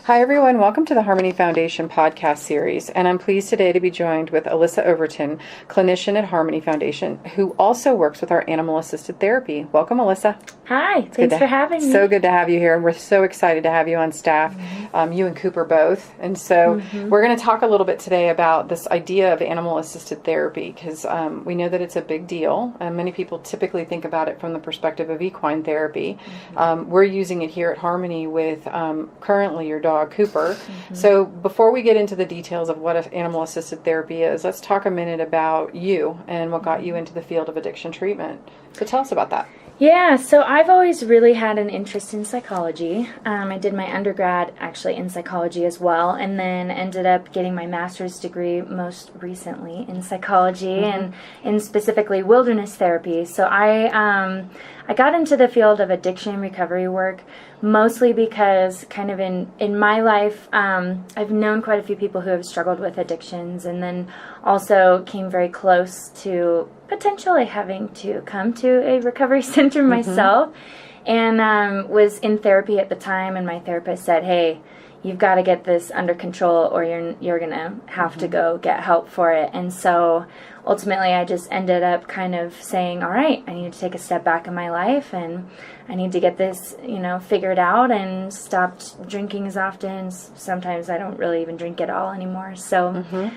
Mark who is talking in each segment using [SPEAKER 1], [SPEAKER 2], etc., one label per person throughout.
[SPEAKER 1] Hi everyone, welcome to the Harmony Foundation podcast series, and I'm pleased today to be joined with Alyssa Overton, clinician at Harmony Foundation, who also works with our animal-assisted therapy. Welcome, Alyssa.
[SPEAKER 2] Hi, thanks for having me.
[SPEAKER 1] So good to have you here, and we're so excited to have you on staff, you and Cooper both. And so we're going to talk a little bit today about this idea of animal-assisted therapy, because we know that it's a big deal, and many people typically think about it from the perspective of equine therapy. We're using it here at Harmony with currently your dog, Cooper. So before we get into the details of what animal-assisted therapy is, let's talk a minute about you and what got you into the field of addiction treatment. So tell us about that.
[SPEAKER 2] Yeah, so I've always really had an interest in psychology. I did my undergrad actually in psychology as well, and then ended up getting my master's degree most recently in psychology and in specifically wilderness therapy. So I got into the field of addiction and recovery work mostly because kind of in my life, I've known quite a few people who have struggled with addictions, and then also came very close to potentially having to come to a recovery center myself, and was in therapy at the time, and my therapist said, hey, you've got to get this under control or you're going to have to go get help for it. And so ultimately I just ended up kind of saying, all right, I need to take a step back in my life, and I need to get this, figured out, and stopped drinking as often. Sometimes I don't really even drink at all anymore. So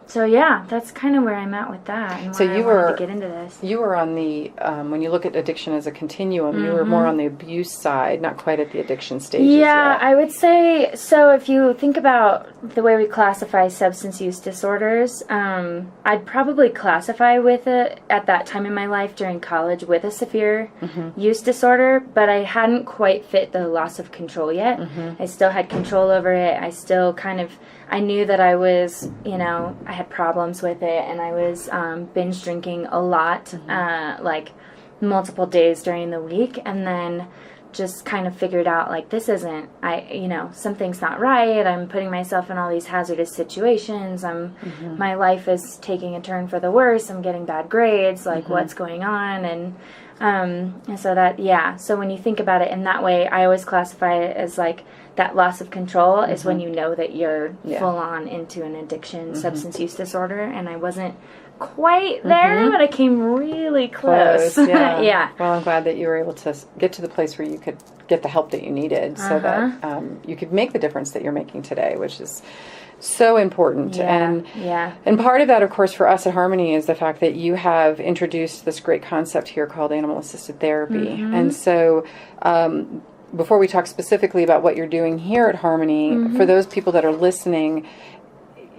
[SPEAKER 2] so yeah, that's kind of where I'm at with that, and why I wanted to get into this.
[SPEAKER 1] You were on the, when you look at addiction as a continuum, you were more on the abuse side, not quite at the addiction stages yet.
[SPEAKER 2] I would say, so if you think about the way we classify substance use disorders, I'd probably classify with it at that time in my life during college with a severe use disorder, but I hadn't quite fit the loss of control yet. I still had control over it. I still I knew that I was, I had problems with it, and I was binge drinking a lot, like multiple days during the week, and then just kind of figured out, like, this isn't, something's not right. I'm putting myself in all these hazardous situations. My life is taking a turn for the worse. I'm getting bad grades. Like, what's going on? And so that, so when you think about it in that way, I always classify it as like that loss of control is when you know that you're full on into an addiction, substance use disorder, and I wasn't quite there, but I came really close.
[SPEAKER 1] Yeah. Well, I'm glad that you were able to get to the place where you could get the help that you needed, so that you could make the difference that you're making today, which is so important. And part of that, of course, for us at Harmony is the fact that you have introduced this great concept here called animal-assisted therapy. And so before we talk specifically about what you're doing here at Harmony, for those people that are listening,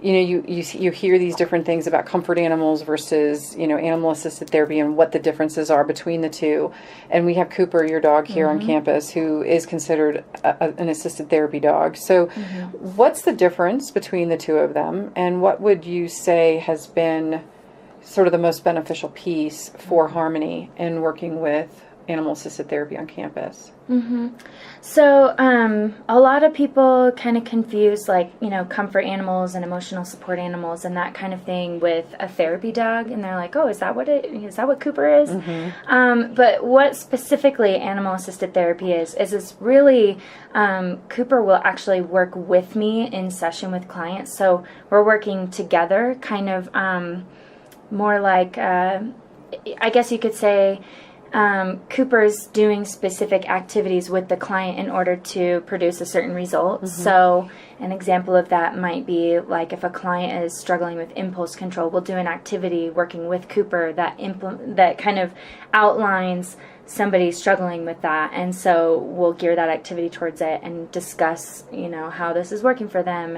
[SPEAKER 1] you hear these different things about comfort animals versus, animal-assisted therapy, and what the differences are between the two. And we have Cooper, your dog, here on campus, who is considered an assisted therapy dog. So what's the difference between the two of them, and what would you say has been sort of the most beneficial piece for Harmony in working with animal-assisted therapy on campus?
[SPEAKER 2] So a lot of people kind of confuse, like, comfort animals and emotional support animals and that kind of thing with a therapy dog, and they're like, oh, is that what Cooper is? But what specifically animal-assisted therapy is it's really, Cooper will actually work with me in session with clients, so we're working together, kind of more like, I guess you could say, Cooper's doing specific activities with the client in order to produce a certain result. So an example of that might be like if a client is struggling with impulse control, we'll do an activity working with Cooper that kind of outlines somebody struggling with that, and so we'll gear that activity towards it and discuss, how this is working for them,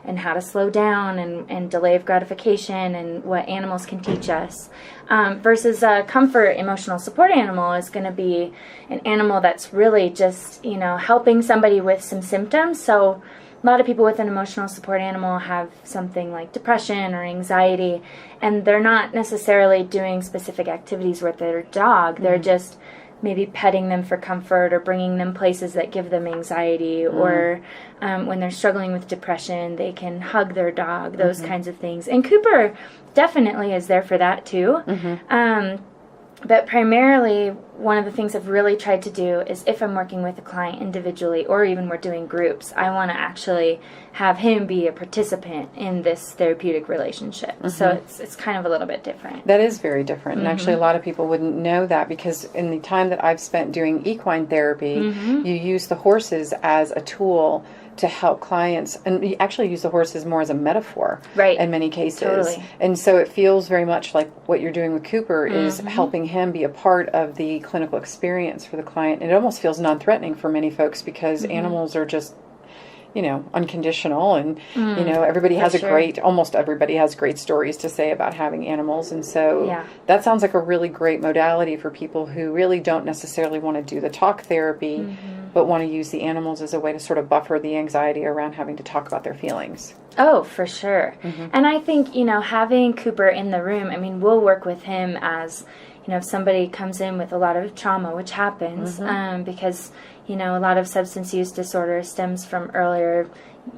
[SPEAKER 2] and how to slow down, and delay of gratification, and what animals can teach us. Versus a comfort emotional support animal is going to be an animal that's really just, helping somebody with some symptoms. So a lot of people with an emotional support animal have something like depression or anxiety, and they're not necessarily doing specific activities with their dog. They're just maybe petting them for comfort, or bringing them places that give them anxiety, or when they're struggling with depression, they can hug their dog, those kinds of things. And Cooper definitely is there for that too. But primarily one of the things I've really tried to do is if I'm working with a client individually or even we're doing groups, I want to actually have him be a participant in this therapeutic relationship. So it's kind of a little bit different.
[SPEAKER 1] That is very different. And actually a lot of people wouldn't know that, because in the time that I've spent doing equine therapy, you use the horses as a tool to help clients, and you actually use the horses more as a metaphor,
[SPEAKER 2] right,
[SPEAKER 1] in many cases.
[SPEAKER 2] Totally.
[SPEAKER 1] And so it feels very much like what you're doing with Cooper is helping him be a part of the clinical experience for the client. And it almost feels non-threatening for many folks, because animals are just, you know, unconditional, and you know, everybody has almost everybody has great stories to say about having animals. And so that sounds like a really great modality for people who really don't necessarily want to do the talk therapy, but want to use the animals as a way to sort of buffer the anxiety around having to talk about their feelings.
[SPEAKER 2] Oh, for sure. And I think, you know, having Cooper in the room, I mean, we'll work with him as, you know, if somebody comes in with a lot of trauma, which happens, because, you know, a lot of substance use disorder stems from earlier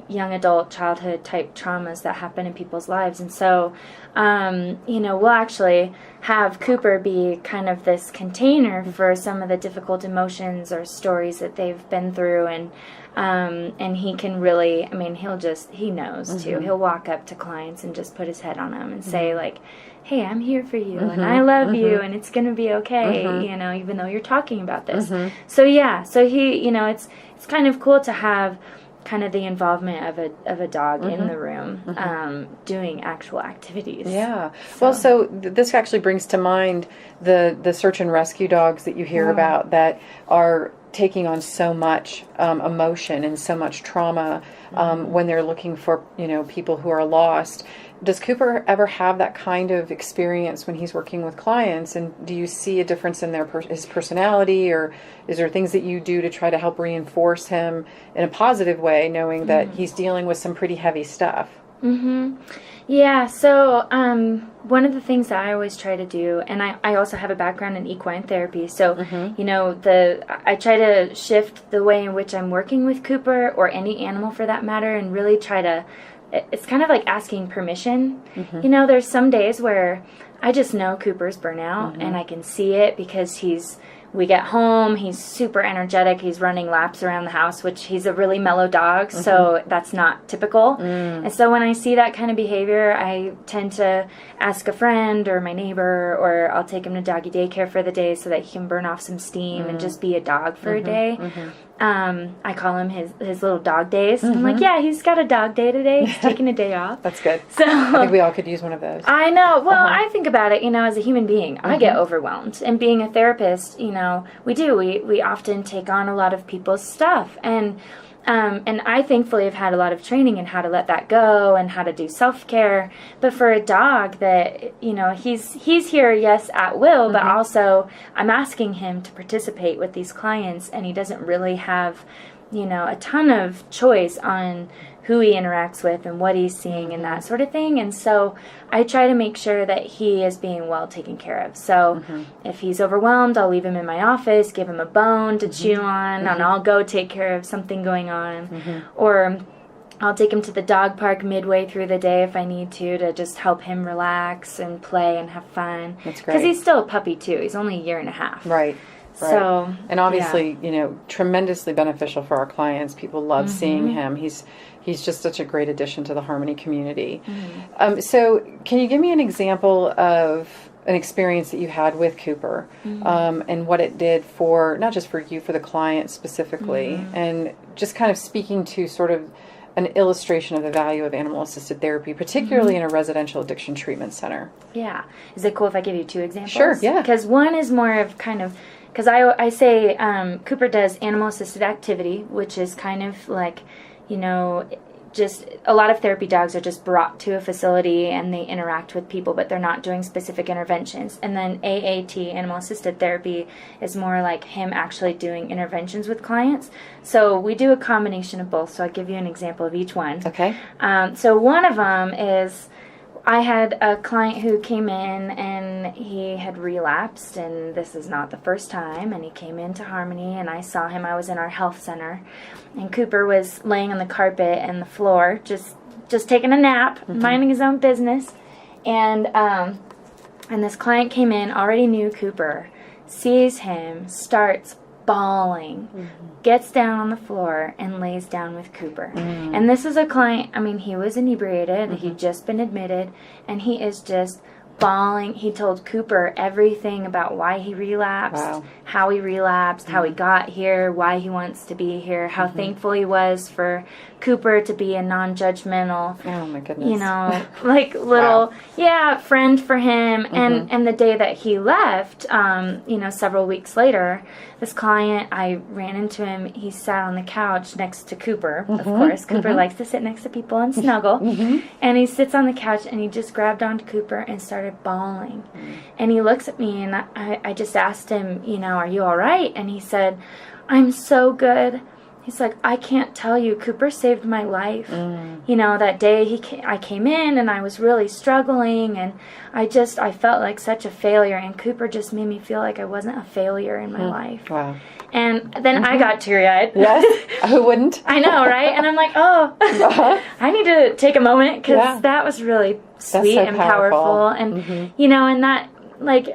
[SPEAKER 2] young adult childhood type traumas that happen in people's lives. And so, you know, we'll actually have Cooper be kind of this container for some of the difficult emotions or stories that they've been through. And he can really, I mean, he knows too. He'll walk up to clients and just put his head on them and say, like, hey, I'm here for you, and I love you, and it's going to be okay, you know, even though you're talking about this. So he, you know, it's kind of cool to have kind of the involvement of a dog in the room, doing actual activities.
[SPEAKER 1] Yeah. Well, so this actually brings to mind the search and rescue dogs that you hear about that are taking on so much emotion and so much trauma when they're looking for, you know, people who are lost. Does Cooper ever have that kind of experience when he's working with clients? And do you see a difference in his personality, or is there things that you do to try to help reinforce him in a positive way, knowing that he's dealing with some pretty heavy stuff?
[SPEAKER 2] Yeah, so one of the things that I always try to do, and I also have a background in equine therapy, so, you know, I try to shift the way in which I'm working with Cooper, or any animal for that matter, and really try to, it's kind of like asking permission. You know, there's some days where I just know Cooper's burnout, and I can see it because we get home, he's super energetic, he's running laps around the house, which he's a really mellow dog, so that's not typical. And so when I see that kind of behavior, I tend to ask a friend or my neighbor, or I'll take him to doggy daycare for the day so that he can burn off some steam and just be a dog for a day. I call him his little dog days. I'm like, yeah, he's got a dog day today. He's taking a day off.
[SPEAKER 1] That's good.
[SPEAKER 2] So
[SPEAKER 1] I think we all could use one of those.
[SPEAKER 2] I know. Well, I think about it, you know, as a human being, I get overwhelmed. And being a therapist, you know, we often take on a lot of people's stuff. And I thankfully have had a lot of training in how to let that go and how to do self-care. But for a dog that, you know, he's here, yes, at will, but also I'm asking him to participate with these clients, and he doesn't really have, you know, a ton of choice on who he interacts with and what he's seeing and that sort of thing. And so I try to make sure that he is being well taken care of. So if he's overwhelmed, I'll leave him in my office, give him a bone to chew on, and I'll go take care of something going on. Or I'll take him to the dog park midway through the day if I need to just help him relax and play and have fun. That's great. Because he's still a puppy too. He's only a year and a half.
[SPEAKER 1] Right. So, and obviously, you know, tremendously beneficial for our clients. People love seeing him. He's just such a great addition to the Harmony community. So can you give me an example of an experience that you had with Cooper and what it did for, not just for you, for the client specifically, and just kind of speaking to sort of an illustration of the value of animal-assisted therapy, particularly in a residential addiction treatment center? Yeah.
[SPEAKER 2] Is it cool if I give you two examples?
[SPEAKER 1] Sure, yeah.
[SPEAKER 2] Because one is more of kind of, because I say Cooper does animal-assisted activity, which is kind of like, you know, just a lot of therapy dogs are just brought to a facility and they interact with people, but they're not doing specific interventions. And then AAT, animal assisted therapy, is more like him actually doing interventions with clients. So we do a combination of both. So I'll give you an example of each one.
[SPEAKER 1] Okay.
[SPEAKER 2] So one of them is, I had a client who came in and he had relapsed, and this is not the first time, and he came into Harmony and I saw him. I was in our health center and Cooper was laying on the carpet and the floor just taking a nap, minding his own business, and this client came in, already knew Cooper, sees him, starts bawling, gets down on the floor, and lays down with Cooper. And this is a client, I mean, he was inebriated, he'd just been admitted, and he is just bawling. He told Cooper everything about why he relapsed, how he relapsed, how he got here, why he wants to be here, how thankful he was for Cooper to be a non-judgmental,
[SPEAKER 1] oh my goodness,
[SPEAKER 2] you know, like little, friend for him. And the day that he left, you know, several weeks later, this client, I ran into him. He sat on the couch next to Cooper, of course. Cooper likes to sit next to people and snuggle. And he sits on the couch and he just grabbed onto Cooper and started bawling. And he looks at me and I just asked him, you know, are you all right? And he said, I'm so good. He's like, I can't tell you, Cooper saved my life. You know, that day I came in and I was really struggling and I felt like such a failure, and Cooper just made me feel like I wasn't a failure in my life. Wow. And then I got teary-eyed.
[SPEAKER 1] Yes, who wouldn't?
[SPEAKER 2] I know, right? And I'm like, I need to take a moment because that was really sweet and powerful. And, you know, and that, like,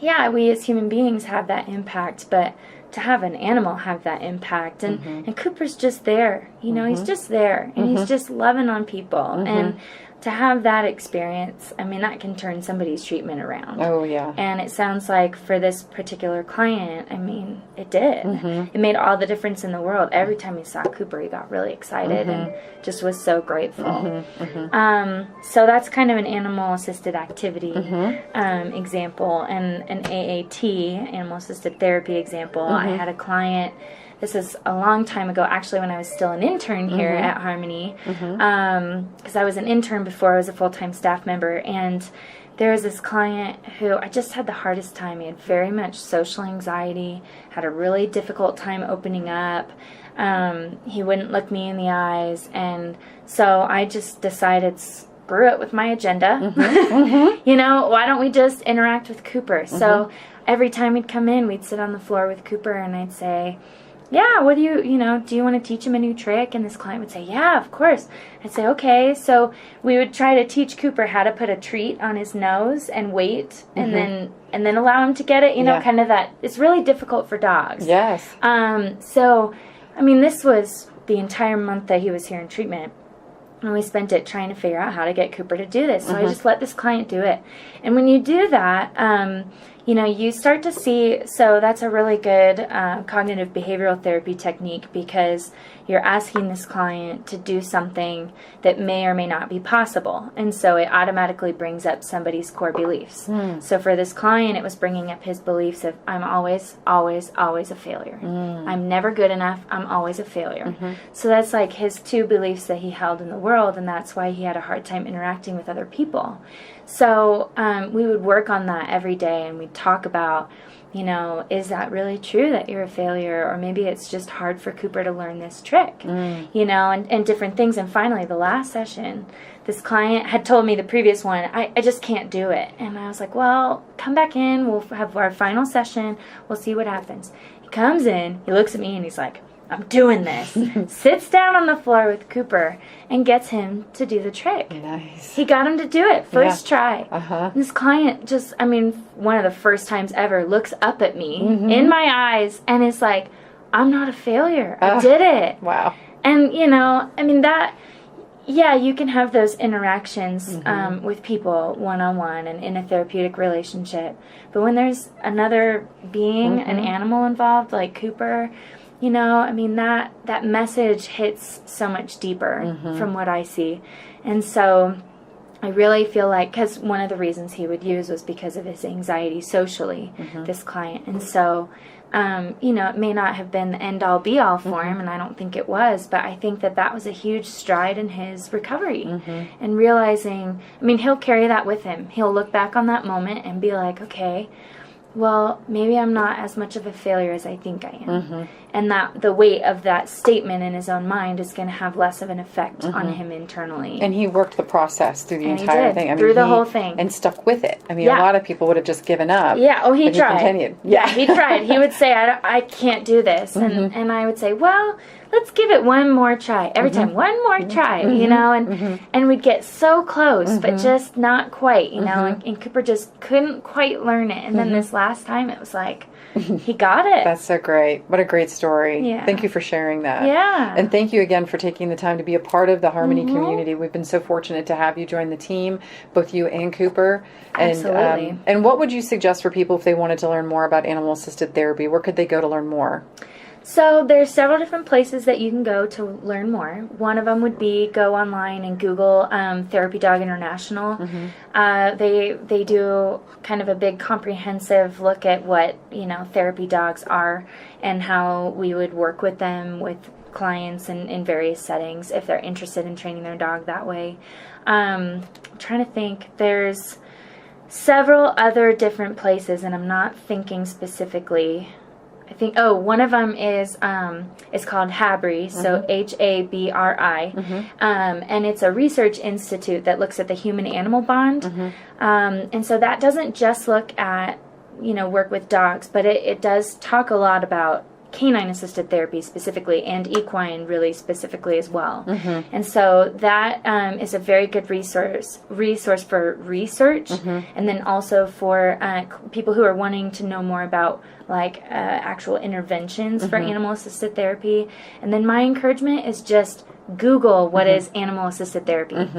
[SPEAKER 2] we as human beings have that impact, but to have an animal have that impact, and Cooper's just there, you know, he's just there, and he's just loving on people, and to have that experience, I mean, that can turn somebody's treatment around.
[SPEAKER 1] Oh, yeah.
[SPEAKER 2] And it sounds like for this particular client, I mean, it did. It made all the difference in the world. Every time he saw Cooper, he got really excited and just was so grateful. So that's kind of an animal-assisted activity example, and an AAT, animal-assisted therapy example. I had a client. This is a long time ago, actually, when I was still an intern here at Harmony, because I was an intern before I was a full-time staff member, and there was this client who I just had the hardest time. He had very much social anxiety, had a really difficult time opening up. He wouldn't look me in the eyes, and so I just decided, screw it with my agenda. You know, why don't we just interact with Cooper? So every time he'd come in, we'd sit on the floor with Cooper, and I'd say, what do you know, do you want to teach him a new trick? And this client would say, yeah, of course. I'd say, okay. So we would try to teach Cooper how to put a treat on his nose and wait, and then allow him to get it, you know, kind of that. It's really difficult for dogs.
[SPEAKER 1] Yes.
[SPEAKER 2] So, I mean, this was the entire month that he was here in treatment. And we spent it trying to figure out how to get Cooper to do this. So I just let this client do it. And when you do that, you know, you start to see, so that's a really good cognitive behavioral therapy technique, because you're asking this client to do something that may or may not be possible. And so it automatically brings up somebody's core beliefs. So for this client, it was bringing up his beliefs of, I'm always, always, always a failure. I'm never good enough. I'm always a failure. So that's like his two beliefs that he held in the world, and that's why he had a hard time interacting with other people. So we would work on that every day, and we'd talk about, you know, is that really true that you're a failure? Or maybe it's just hard for Cooper to learn this trick, you know, and different things. And finally, the last session, this client had told me the previous one, I just can't do it. And I was like, well, come back in. We'll have our final session. We'll see what happens. He comes in, he looks at me, and he's like, I'm doing this. Sits down on the floor with Cooper and gets him to do the trick.
[SPEAKER 1] Nice.
[SPEAKER 2] He got him to do it first try. This client just, I mean, one of the first times ever, looks up at me in my eyes and is like, I'm not a failure. I did it.
[SPEAKER 1] Wow.
[SPEAKER 2] And, you know, I mean, that, you can have those interactions with people one-on-one and in a therapeutic relationship. But when there's another being, an animal involved, like Cooper, you know, I mean, that message hits so much deeper from what I see. And so I really feel like, because one of the reasons he would use was because of his anxiety socially, this client. And so, you know, it may not have been the end-all, be-all for him, and I don't think it was, but I think that was a huge stride in his recovery. And realizing, I mean, he'll carry that with him. He'll look back on that moment and be like, okay, well, maybe I'm not as much of a failure as I think I am. and that the weight of that statement in his own mind is going to have less of an effect on him internally.
[SPEAKER 1] And he worked the process through the entire thing.
[SPEAKER 2] Through the whole thing.
[SPEAKER 1] And stuck with it. I mean, a lot of people would have just given up.
[SPEAKER 2] Yeah, oh, he tried.
[SPEAKER 1] He continued.
[SPEAKER 2] Yeah, he tried. He would say, I can't do this. And I would say, well, let's give it one more try. Every time, one more try, you know, and we'd get so close, but just not quite, you know, and Cooper just couldn't quite learn it. And then this last time, it was like, he got it.
[SPEAKER 1] That's so great. What a great story.
[SPEAKER 2] Yeah.
[SPEAKER 1] Thank you for sharing that.
[SPEAKER 2] Yeah.
[SPEAKER 1] And thank you again for taking the time to be a part of the Harmony community. We've been so fortunate to have you join the team, both you and Cooper. And,
[SPEAKER 2] Absolutely.
[SPEAKER 1] And what would you suggest for people if they wanted to learn more about animal-assisted therapy? Where could they go to learn more?
[SPEAKER 2] So there's several different places that you can go to learn more. One of them would be go online and Google Therapy Dog International. They do kind of a big comprehensive look at what, you know, therapy dogs are and how we would work with them, with clients in various settings if they're interested in training their dog that way. I'm trying to think. There's several other different places, and I'm not thinking specifically. I think, one of them is called HABRI, so HABRI, and it's a research institute that looks at the human-animal bond, and so that doesn't just look at, you know, work with dogs, but it does talk a lot about canine-assisted therapy specifically, and equine really specifically as well. And so that is a very good resource for research, and then also for people who are wanting to know more about like actual interventions for animal-assisted therapy. And then my encouragement is just Google what is animal-assisted therapy.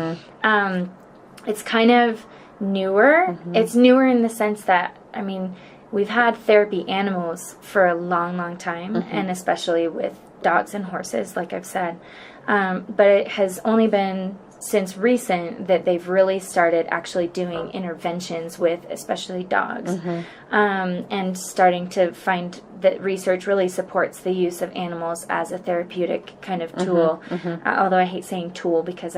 [SPEAKER 2] It's kind of newer. It's newer in the sense that, I mean, we've had therapy animals for a long, long time, and especially with dogs and horses, like I've said. But it has only been since recent that they've really started actually doing interventions with especially dogs, and starting to find that research really supports the use of animals as a therapeutic kind of tool. Although I hate saying tool because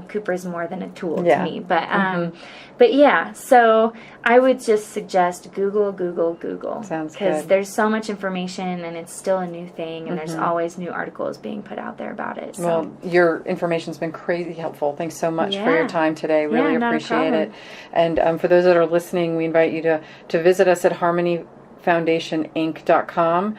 [SPEAKER 2] Cooper is more than a tool to me. But yeah, so I would just suggest Google.
[SPEAKER 1] Sounds
[SPEAKER 2] because
[SPEAKER 1] good.
[SPEAKER 2] there's so much information and it's still a new thing, and there's always new articles being put out there about it. So.
[SPEAKER 1] Well, your information's been crazy helpful. Thanks so much for your time today. Really appreciate it. And for those that are listening, we invite you to visit us at harmonyfoundationinc.com